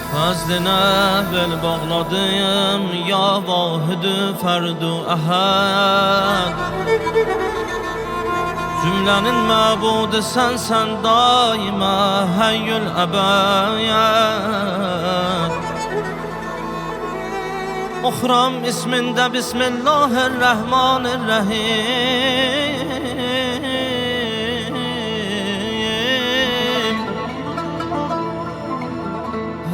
Fəzdinə bel bağladım, ya vahid-i fərdu əhəd. Cümlənin məbudu sənsən daimə həyyül əbəyyət. Oxuram ismində Bismillahirrahmanirrahim.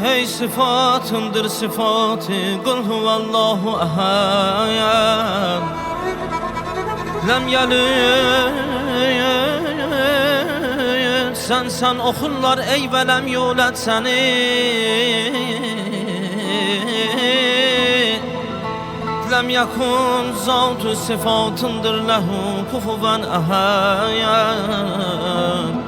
Hey sıfatındır sıfatı, kul huvallahu ehad. Lem yelid, sen oxurlar ey velem yulad səni. Lem yakun zat-ı sıfatındır lehu kufuven ehad.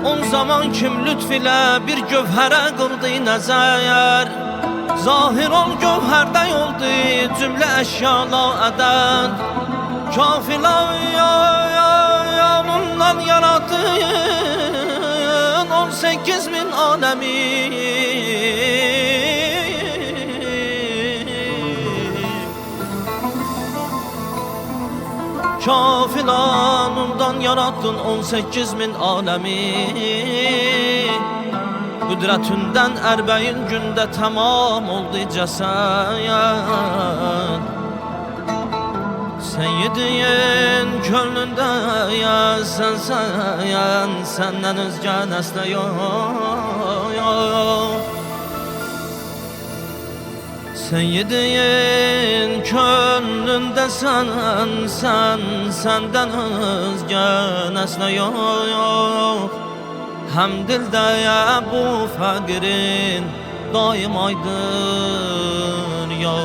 On zaman kim lütf ile bir gövhərə qıldı nəzər. Zahir ol gövhərdə yoldu cümlə əşyala ədəd. Kafirlər yanından yaradın 18.000 aləmi. Kafilanından yarattın 18.000 alemi. Qüdrətündən ərbəyin gündə tamam oldu cəsəd. Sen yediyin könlündə ya sen senden özgə nəslə yok. Sen yediyin könlündə senden özgə nəslə yok. Hem dildə ya bu fəqirin daim aydın ya.